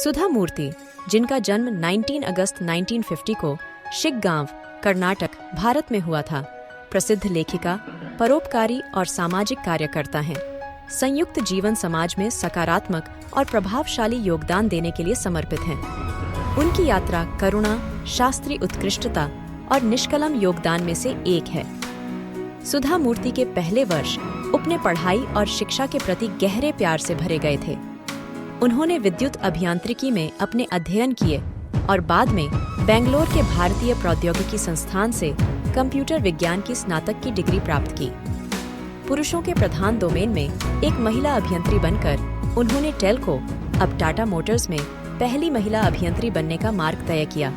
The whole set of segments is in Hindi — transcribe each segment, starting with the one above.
सुधा मूर्ति, जिनका जन्म 19 अगस्त 1950 को शिग्गांव, कर्नाटक, भारत में हुआ था, प्रसिद्ध लेखिका, परोपकारी और सामाजिक कार्यकर्ता हैं। संयुक्त जीवन समाज में सकारात्मक और प्रभावशाली योगदान देने के लिए समर्पित हैं। उनकी यात्रा करुणा, शास्त्रीय उत्कृष्टता और निष्कलम योगदान में से एक है। सुधा मूर्ति के पहले वर्ष अपने पढ़ाई और शिक्षा के प्रति गहरे प्यार से भरे गए थे। उन्होंने विद्युत अभियांत्रिकी में अपने अध्ययन किए और बाद में बेंगलोर के भारतीय प्रौद्योगिकी संस्थान से कंप्यूटर विज्ञान की स्नातक की डिग्री प्राप्त की। पुरुषों के प्रधान डोमेन में एक महिला अभियंत्री बनकर उन्होंने टेल्को, अब टाटा मोटर्स में पहली महिला अभियंत्री बनने का मार्ग तय किया,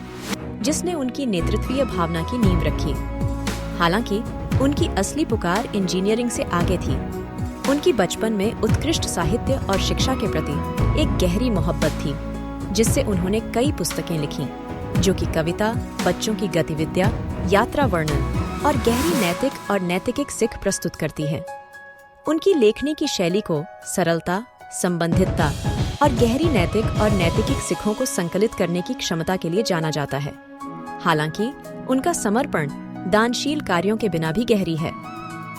जिसने उनकी नेतृत्वीय भावना की नींव रखी। हालांकि उनकी असली पुकार इंजीनियरिंग से आगे थी। उनकी बचपन में उत्कृष्ट साहित्य और शिक्षा के प्रति एक गहरी मोहब्बत थी, जिससे उन्होंने कई पुस्तकें लिखीं, जो कि कविता, बच्चों की गतिविधियां, यात्रा वर्णन और गहरी नैतिक और नैतिक सीख प्रस्तुत करती है। उनकी लेखनी की शैली को सरलता, संबंधितता और गहरी नैतिक और नैतिक सीखों को संकलित करने की क्षमता के लिए जाना जाता है। हालांकि उनका समर्पण दानशील कार्यों के बिना भी गहरी है।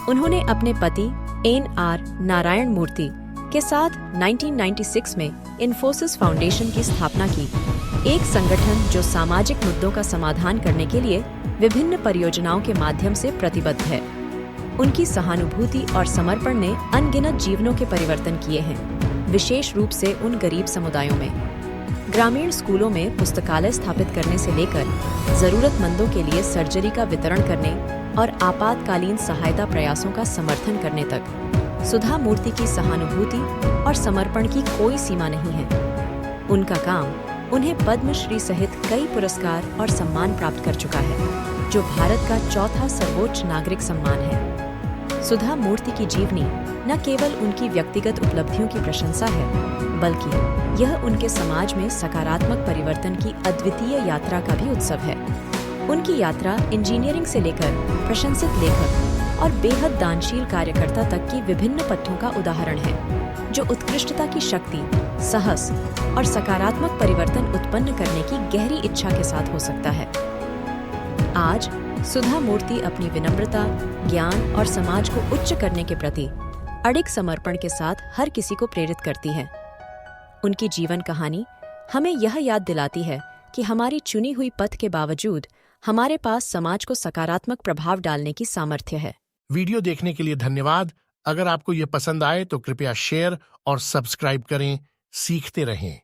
उन्होंने अपने पति N.R. नारायण मूर्ति के साथ 1996 में इन्फोसिस फाउंडेशन की स्थापना की, एक संगठन जो सामाजिक मुद्दों का समाधान करने के लिए विभिन्न परियोजनाओं के माध्यम से प्रतिबद्ध है। उनकी सहानुभूति और समर्पण ने अनगिनत जीवनों के परिवर्तन किए हैं, विशेष रूप से उन गरीब समुदायों में। ग्रामीण स्कूलों में पुस्तकालय स्थापित करने से लेकर जरूरतमंदों के लिए सर्जरी का वितरण करने और आपातकालीन सहायता प्रयासों का समर्थन करने तक, सुधा मूर्ति की सहानुभूति और समर्पण की कोई सीमा नहीं है। उनका काम उन्हें पद्मश्री सहित कई पुरस्कार और सम्मान प्राप्त कर चुका है, जो भारत का चौथा सर्वोच्च नागरिक सम्मान है। सुधा मूर्ति की जीवनी न केवल उनकी व्यक्तिगत उपलब्धियों की प्रशंसा है, बल्कि यह उनके समाज में सकारात्मक परिवर्तन की अद्वितीय यात्रा का भी उत्सव है। उनकी यात्रा इंजीनियरिंग से लेकर प्रशंसित लेखक और बेहद दानशील कार्यकर्ता तक की विभिन्न पथों का उदाहरण है, जो उत्कृष्टता की शक्ति, साहस और सकारात्मक परिवर्तन उत्पन्न करने की गहरी इच्छा के साथ हो सकता है। आज सुधा मूर्ति अपनी विनम्रता, ज्ञान और समाज को उच्च करने के प्रति अडिग समर्पण के साथ हर किसी को प्रेरित करती है। उनकी जीवन कहानी हमें यह याद दिलाती है कि हमारी चुनी हुई पथ के बावजूद हमारे पास समाज को सकारात्मक प्रभाव डालने की सामर्थ्य है। वीडियो देखने के लिए धन्यवाद। अगर आपको यह पसंद आए तो कृपया शेयर और सब्सक्राइब करें। सीखते रहें।